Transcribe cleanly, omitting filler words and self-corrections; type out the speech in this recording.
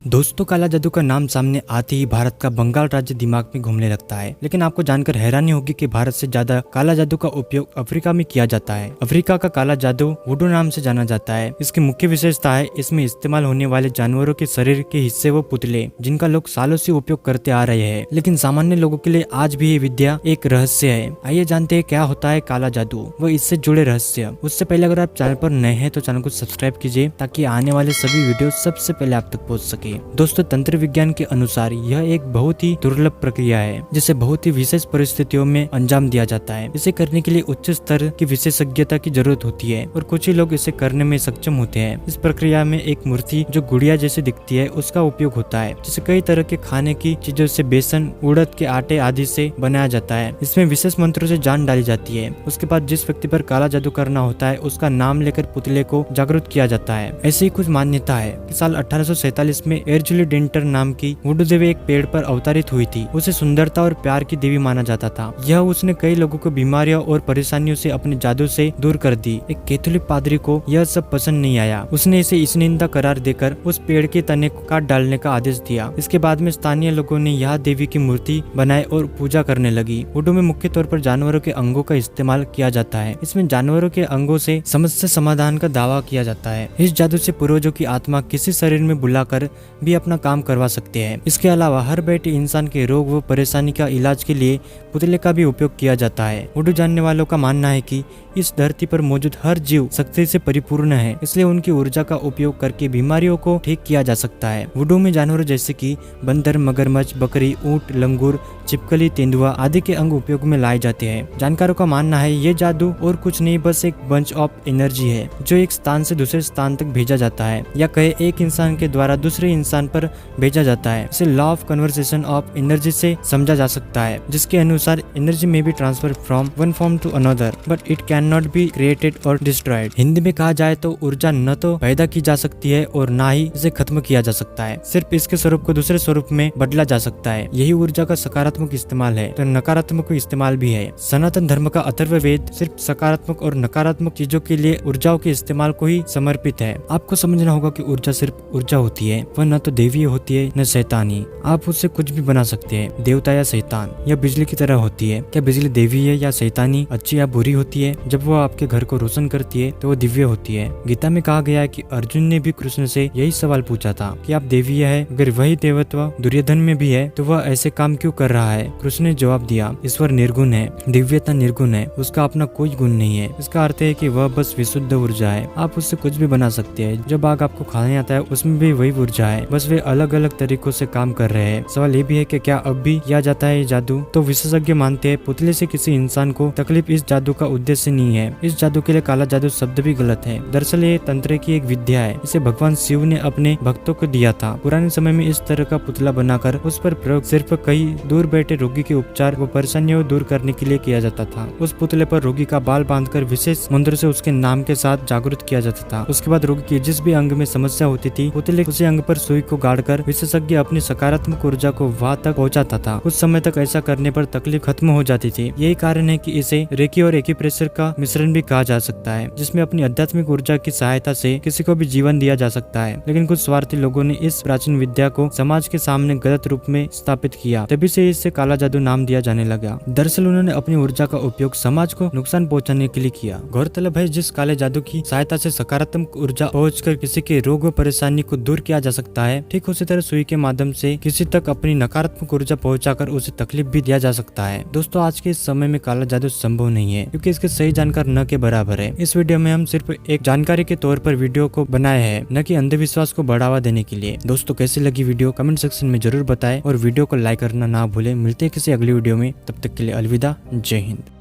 दोस्तों, काला जादू का नाम सामने आते ही भारत का बंगाल राज्य दिमाग में घूमने लगता है। लेकिन आपको जानकर हैरानी होगी कि भारत से ज्यादा काला जादू का उपयोग अफ्रीका में किया जाता है। अफ्रीका का काला जादू वुडू नाम से जाना जाता है। इसकी मुख्य विशेषता है इसमें इस्तेमाल होने वाले जानवरों के शरीर के हिस्से वो पुतले, जिनका लोग सालों से उपयोग करते आ रहे हैं। लेकिन सामान्य लोगों के लिए आज भी ये विद्या एक रहस्य है। आइए जानते हैं क्या होता है काला जादू, वो इससे जुड़े रहस्य। उससे पहले अगर आप चैनल पर नए हैं तो चैनल को सब्सक्राइब कीजिए ताकि आने वाले सभी वीडियो सबसे पहले आप तक पहुंच सके। दोस्तों, तंत्र विज्ञान के अनुसार यह एक बहुत ही दुर्लभ प्रक्रिया है जिसे बहुत ही विशेष परिस्थितियों में अंजाम दिया जाता है। इसे करने के लिए उच्च स्तर की विशेषज्ञता की जरूरत होती है और कुछ ही लोग इसे करने में सक्षम होते हैं। इस प्रक्रिया में एक मूर्ति जो गुड़िया जैसी दिखती है उसका उपयोग होता है, जिसे कई तरह के खाने की चीजों से, बेसन, उड़द के आटे आदि से बनाया जाता है। इसमें विशेष मंत्रों से जान डाली जाती है। उसके बाद जिस व्यक्ति पर काला जादू करना होता है उसका नाम लेकर पुतले को जागरूक किया जाता है। ऐसी ही कुछ मान्यता है कि साल 1847 में एरजुली डेंटर नाम की वुडू देवी एक पेड़ पर अवतरित हुई थी। उसे सुंदरता और प्यार की देवी माना जाता था। यह उसने कई लोगों को बीमारियों और परेशानियों से अपने जादू से दूर कर दी। एक कैथोलिक पादरी को यह सब पसंद नहीं आया। उसने इसे इसनिंदा करार देकर उस पेड़ के तने को काट डालने का आदेश दिया। इसके बाद में स्थानीय लोगों ने यह देवी की मूर्ति बनाई और पूजा करने लगी। वुडू में मुख्य तौर पर जानवरों के अंगों का इस्तेमाल किया जाता है। इसमें जानवरों के अंगों से समस्या समाधान का दावा किया जाता है। इस जादू से पूर्वजों की आत्मा किसी शरीर में बुलाकर भी अपना काम करवा सकते हैं। इसके अलावा हर बैठे इंसान के रोग व परेशानी का इलाज के लिए पुतले का भी उपयोग किया जाता है। वुडू जानने वालों का मानना है कि इस धरती पर मौजूद हर जीव शक्ति से परिपूर्ण है, इसलिए उनकी ऊर्जा का उपयोग करके बीमारियों को ठीक किया जा सकता है। वुडू में जानवरों जैसे कि बंदर, मगरमच्छ, बकरी, ऊंट, लंगूर, छिपकली, तेंदुआ आदि के अंग उपयोग में लाए जाते हैं। जानकारों का मानना है ये जादू और कुछ नहीं, बस एक बंच ऑफ एनर्जी है जो एक स्थान से दूसरे स्थान तक भेजा जाता है, या कहे एक इंसान के द्वारा दूसरे इंसान पर भेजा जाता है। इसे law of conversation of energy से समझा जा सकता है, जिसके अनुसार एनर्जी में be transfer from one form to another but it can not be created और डिस्ट्रॉयड। हिंदी में कहा जाए तो ऊर्जा न तो पैदा की जा सकती है और ना ही इसे खत्म किया जा सकता है, सिर्फ इसके स्वरूप को दूसरे स्वरूप में बदला जा सकता है। यही ऊर्जा का सकारात्मक इस्तेमाल है तो नकारात्मक इस्तेमाल भी है। सनातन धर्म का अथर्ववेद सिर्फ सकारात्मक और नकारात्मक चीजों के लिए ऊर्जाओं के इस्तेमाल को ही समर्पित है। आपको समझना होगा कि ऊर्जा सिर्फ ऊर्जा होती है, वह न तो देवी होती है न शैतानी। आप उससे कुछ भी बना सकते हैं, देवता या शैतान, या बिजली की तरह होती है। क्या बिजली देवी है या शैतानी, अच्छी या बुरी होती है? जब वो आपके घर को रोशन करती है तो वो दिव्य होती है। गीता में कहा गया है कि अर्जुन ने भी कृष्ण से यही सवाल पूछा था कि आप देवी है, अगर वही देवत्व दुर्योधन में भी है तो वह ऐसे काम क्यों कर रहा है? कृष्ण ने जवाब दिया, ईश्वर निर्गुण है, दिव्यता निर्गुण है, उसका अपना कोई गुण नहीं है। इसका अर्थ है कि वह बस विशुद्ध ऊर्जा है, आप उससे कुछ भी बना सकते हैं। जब आग आपको खाने आता है उसमें भी वही ऊर्जा है, बस वे अलग अलग तरीकों से काम कर रहे हैं। सवाल ये भी है कि क्या अब भी किया जाता है ये जादू? तो विशेषज्ञ मानते हैं पुतले से किसी इंसान को तकलीफ इस जादू का उद्देश्य नहीं है। इस जादू के लिए काला जादू शब्द भी गलत है। दरअसल ये तंत्र की एक विद्या है, इसे भगवान शिव ने अपने भक्तों को दिया था। पुराने समय में इस तरह का पुतला बनाकर उस पर प्रयोग सिर्फ कई दूर बैठे रोगी के उपचार व परेशानियों दूर करने के लिए किया जाता था। उस पुतले पर रोगी का बाल बांधकर विशेष मंत्र से उसके नाम के साथ जागरूक किया जाता था। उसके बाद रोगी की जिस भी अंग में समस्या होती थी, पुतले उसी अंग पर सुई को गाड़कर विशेषज्ञ अपनी सकारात्मक ऊर्जा को वहां तक पहुंचाता था। कुछ समय तक ऐसा करने पर तकलीफ खत्म हो जाती थी। यही कारण है कि इसे रेकी और एक्यूप्रेशर का मिश्रण भी कहा जा सकता है, जिसमें अपनी आध्यात्मिक ऊर्जा की सहायता से किसी को भी जीवन दिया जा सकता है। लेकिन कुछ स्वार्थी लोगों ने इस प्राचीन विद्या को समाज के सामने गलत रूप में स्थापित किया, तभी से इससे काला जादू नाम दिया जाने लगा। दरअसल उन्होंने अपनी ऊर्जा का उपयोग समाज को नुकसान पहुंचाने के लिए किया। गौरतलब है जिस काले जादू की सहायता से सकारात्मक ऊर्जा पहुंचकर किसी के रोग व परेशानी को दूर किया जा सकता है, ठीक उसी तरह सुई के माध्यम से किसी तक अपनी नकारात्मक ऊर्जा पहुंचाकर उसे तकलीफ भी दिया जा सकता है। दोस्तों, आज के इस समय में काला जादू संभव नहीं है क्योंकि इसके सही जानकार न के बराबर है। इस वीडियो में हम सिर्फ एक जानकारी के तौर पर वीडियो को बनाए हैं, न कि अंधविश्वास को बढ़ावा देने के लिए। दोस्तों, कैसी लगी वीडियो कमेंट सेक्शन में जरूर बताएं और वीडियो को लाइक करना ना भूलें। मिलते हैं किसी अगली वीडियो में, तब तक के लिए अलविदा, जय हिंद।